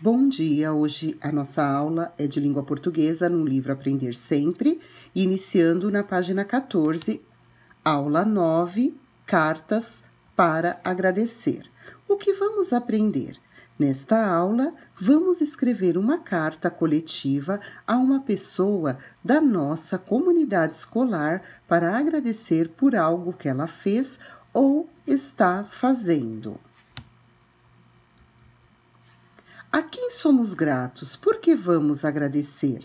Bom dia! Hoje a nossa aula é de língua portuguesa no livro Aprender Sempre, iniciando na página 14, aula 9, Cartas para Agradecer. O que vamos aprender? Nesta aula, vamos escrever uma carta coletiva a uma pessoa da nossa comunidade escolar para agradecer por algo que ela fez ou está fazendo. A quem somos gratos? Por que vamos agradecer?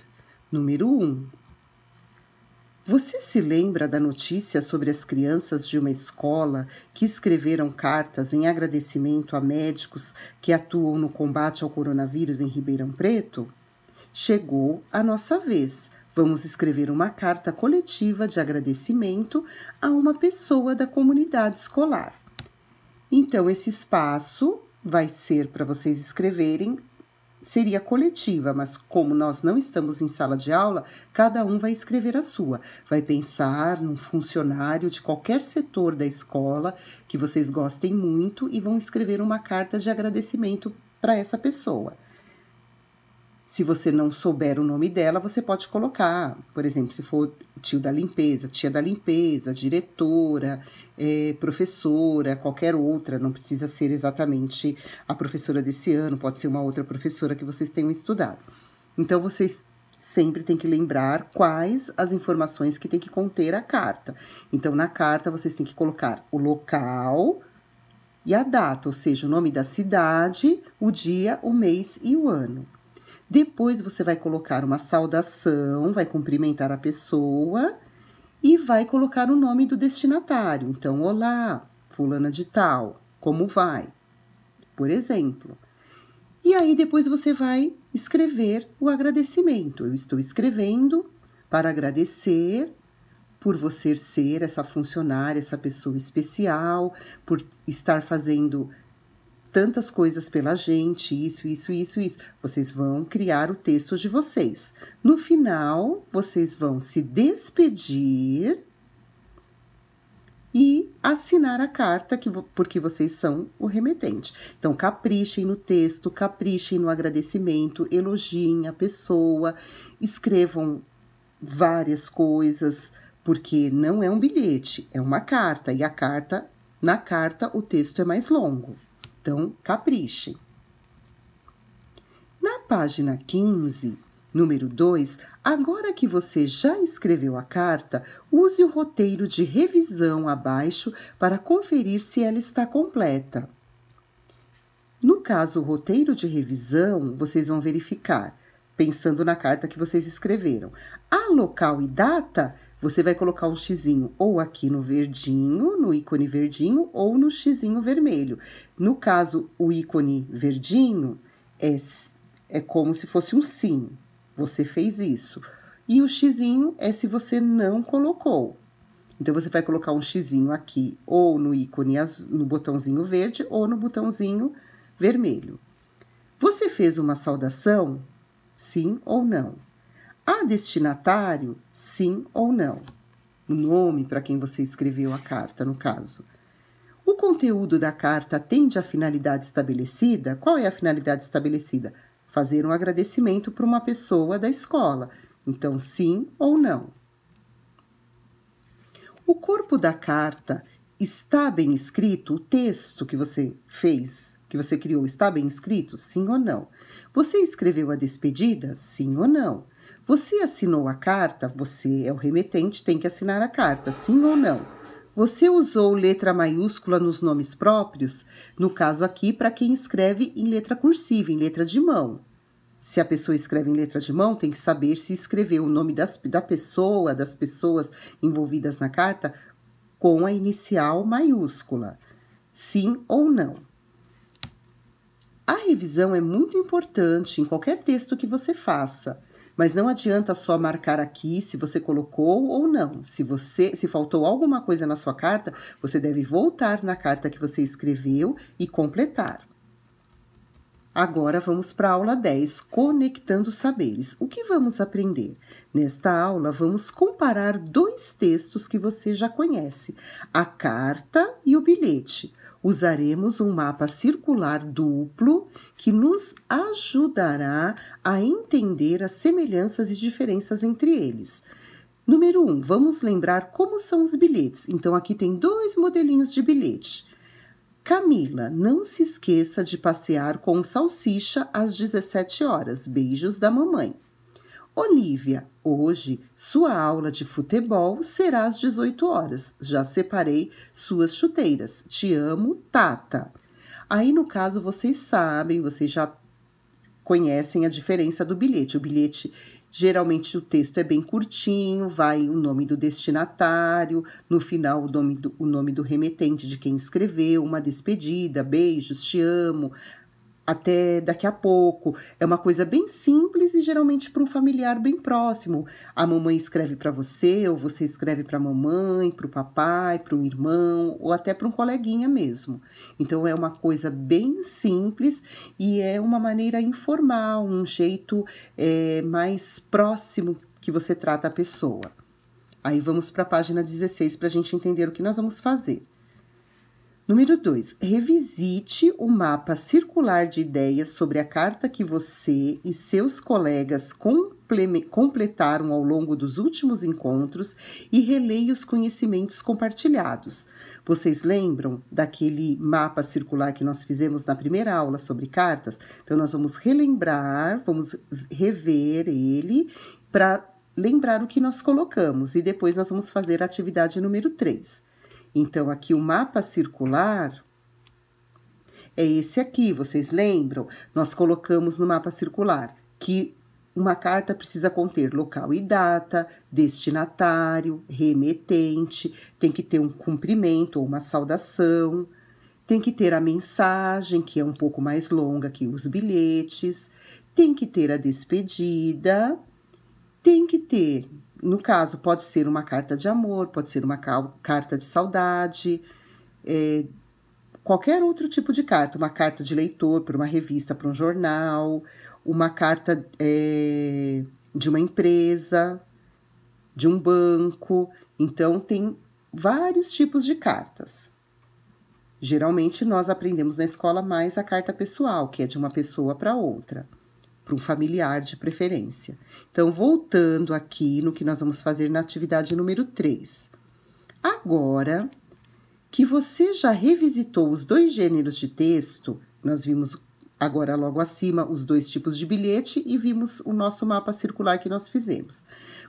Número 1. Você se lembra da notícia sobre as crianças de uma escola que escreveram cartas em agradecimento a médicos que atuam no combate ao coronavírus em Ribeirão Preto? Chegou a nossa vez. Vamos escrever uma carta coletiva de agradecimento a uma pessoa da comunidade escolar. Então, esse espaço vai ser para vocês escreverem, seria coletiva, mas como nós não estamos em sala de aula, cada um vai escrever a sua. Vai pensar num funcionário de qualquer setor da escola que vocês gostem muito e vão escrever uma carta de agradecimento para essa pessoa. Se você não souber o nome dela, você pode colocar, por exemplo, se for tio da limpeza, tia da limpeza, diretora, professora, qualquer outra, não precisa ser exatamente a professora desse ano, pode ser uma outra professora que vocês tenham estudado. Então, vocês sempre têm que lembrar quais as informações que tem que conter a carta. Então, na carta, vocês têm que colocar o local e a data, ou seja, o nome da cidade, o dia, o mês e o ano. Depois, você vai colocar uma saudação, vai cumprimentar a pessoa e vai colocar o nome do destinatário. Então, olá, fulana de tal, como vai? Por exemplo. E aí, depois você vai escrever o agradecimento. Eu estou escrevendo para agradecer por você ser essa funcionária, essa pessoa especial, por estar fazendo tantas coisas pela gente, isso. Vocês vão criar o texto de vocês. No final, vocês vão se despedir e assinar a carta, porque vocês são o remetente. Então, caprichem no texto, caprichem no agradecimento, elogiem a pessoa, escrevam várias coisas, porque não é um bilhete, é uma carta. E na carta, o texto é mais longo. Então, caprichem. Na página 15, número 2, agora que você já escreveu a carta, use o roteiro de revisão abaixo para conferir se ela está completa. No caso, o roteiro de revisão, vocês vão verificar, pensando na carta que vocês escreveram. A local e data, você vai colocar um xizinho ou aqui no verdinho, no ícone verdinho, ou no xizinho vermelho. No caso, o ícone verdinho é como se fosse um sim. Você fez isso. E o xizinho é se você não colocou. Então, você vai colocar um xizinho aqui, ou no ícone no botãozinho verde, ou no botãozinho vermelho. Você fez uma saudação? Sim ou não? A destinatário, sim ou não? O nome para quem você escreveu a carta, no caso. O conteúdo da carta atende à finalidade estabelecida? Qual é a finalidade estabelecida? Fazer um agradecimento para uma pessoa da escola. Então, sim ou não? O corpo da carta está bem escrito? O texto que você fez, que você criou, está bem escrito? Sim ou não? Você escreveu a despedida? Sim ou não? Você assinou a carta? Você é o remetente, tem que assinar a carta, sim ou não? Você usou letra maiúscula nos nomes próprios? No caso aqui, para quem escreve em letra cursiva, em letra de mão. Se a pessoa escreve em letra de mão, tem que saber se escreveu o nome da pessoa, das pessoas envolvidas na carta, com a inicial maiúscula. Sim ou não? A revisão é muito importante em qualquer texto que você faça. Mas não adianta só marcar aqui se você colocou ou não. Se faltou alguma coisa na sua carta, você deve voltar na carta que você escreveu e completar. Agora vamos para a aula 10, Conectando Saberes. O que vamos aprender? Nesta aula, vamos comparar dois textos que você já conhece, a carta e o bilhete. usaremos um mapa circular duplo que nos ajudará a entender as semelhanças e diferenças entre eles. Número 1, vamos lembrar como são os bilhetes. Então, aqui tem 2 modelinhos de bilhete. Camila, não se esqueça de passear com o Salsicha às 17 horas. Beijos da mamãe. Olivia, hoje sua aula de futebol será às 18 horas. Já separei suas chuteiras. Te amo, Tata. Aí, no caso, vocês sabem, vocês já conhecem a diferença do bilhete. O bilhete, geralmente, o texto é bem curtinho, vai o nome do destinatário, no final o nome do remetente, de quem escreveu, uma despedida, beijos, te amo, até daqui a pouco. É uma coisa bem simples e geralmente para um familiar bem próximo. A mamãe escreve para você, ou você escreve para a mamãe, para o papai, para um irmão, ou até para um coleguinha mesmo. Então, é uma coisa bem simples e é uma maneira informal, um jeito mais próximo que você trata a pessoa. Aí, vamos para a página 16 para a gente entender o que nós vamos fazer. Número 2, revisite o mapa circular de ideias sobre a carta que você e seus colegas completaram ao longo dos últimos encontros e releia os conhecimentos compartilhados. Vocês lembram daquele mapa circular que nós fizemos na primeira aula sobre cartas? Então, nós vamos relembrar, vamos rever ele para lembrar o que nós colocamos e depois nós vamos fazer a atividade número 3. Então, aqui o mapa circular é esse aqui, vocês lembram? Nós colocamos no mapa circular que uma carta precisa conter local e data, destinatário, remetente, tem que ter um cumprimento ou uma saudação, tem que ter a mensagem, que é um pouco mais longa que os bilhetes, tem que ter a despedida, tem que ter... No caso, pode ser uma carta de amor, pode ser uma carta de saudade, qualquer outro tipo de carta, uma carta de leitor para uma revista, para um jornal, uma carta de uma empresa, de um banco. Então, tem vários tipos de cartas. Geralmente, nós aprendemos na escola mais a carta pessoal, que é de uma pessoa para outra, para um familiar de preferência. Então, voltando aqui no que nós vamos fazer na atividade número 3. Agora que você já revisitou os 2 gêneros de texto, nós vimos agora logo acima os 2 tipos de bilhete e vimos o nosso mapa circular que nós fizemos.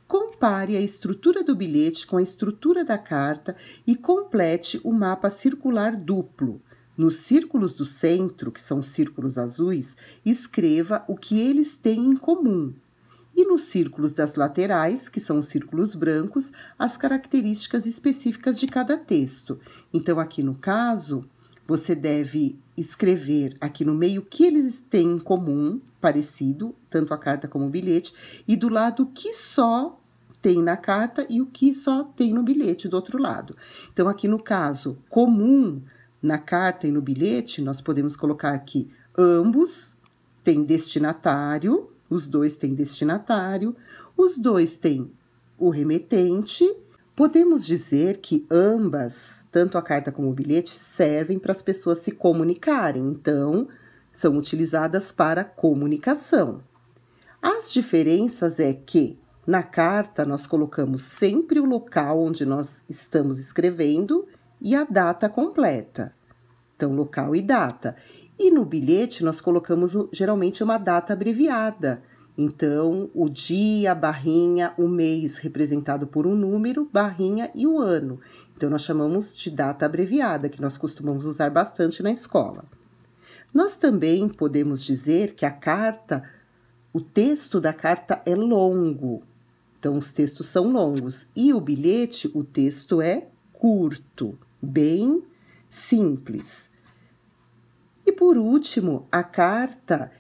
Compare a estrutura do bilhete com a estrutura da carta e complete o mapa circular duplo. Nos círculos do centro, que são círculos azuis, escreva o que eles têm em comum. E nos círculos das laterais, que são os círculos brancos, as características específicas de cada texto. Então, aqui no caso, você deve escrever aqui no meio o que eles têm em comum, parecido, tanto a carta como o bilhete, e do lado o que só tem na carta e o que só tem no bilhete do outro lado. Então, aqui no caso, comum... Na carta e no bilhete, nós podemos colocar que ambos têm destinatário, os 2 têm destinatário, os 2 têm o remetente. Podemos dizer que ambas, tanto a carta como o bilhete, servem para as pessoas se comunicarem, então, são utilizadas para comunicação. As diferenças é que, na carta, nós colocamos sempre o local onde nós estamos escrevendo e a data completa. Então, local e data. E no bilhete, nós colocamos geralmente uma data abreviada. Então, o dia, barrinha, o mês representado por um número, barrinha e o ano. Então, nós chamamos de data abreviada, que nós costumamos usar bastante na escola. Nós também podemos dizer que a carta, o texto da carta é longo. Então, os textos são longos. E o bilhete, o texto é curto. Bem simples. E por último, a carta,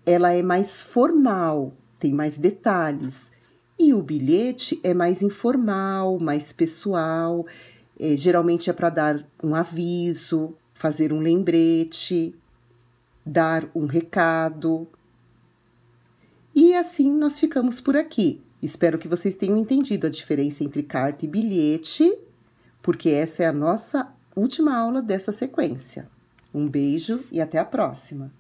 ela é mais formal, tem mais detalhes. E o bilhete é mais informal, mais pessoal, geralmente é para dar um aviso, fazer um lembrete, dar um recado. E assim nós ficamos por aqui. Espero que vocês tenham entendido a diferença entre carta e bilhete, porque essa é a nossa última aula dessa sequência. Um beijo e até a próxima!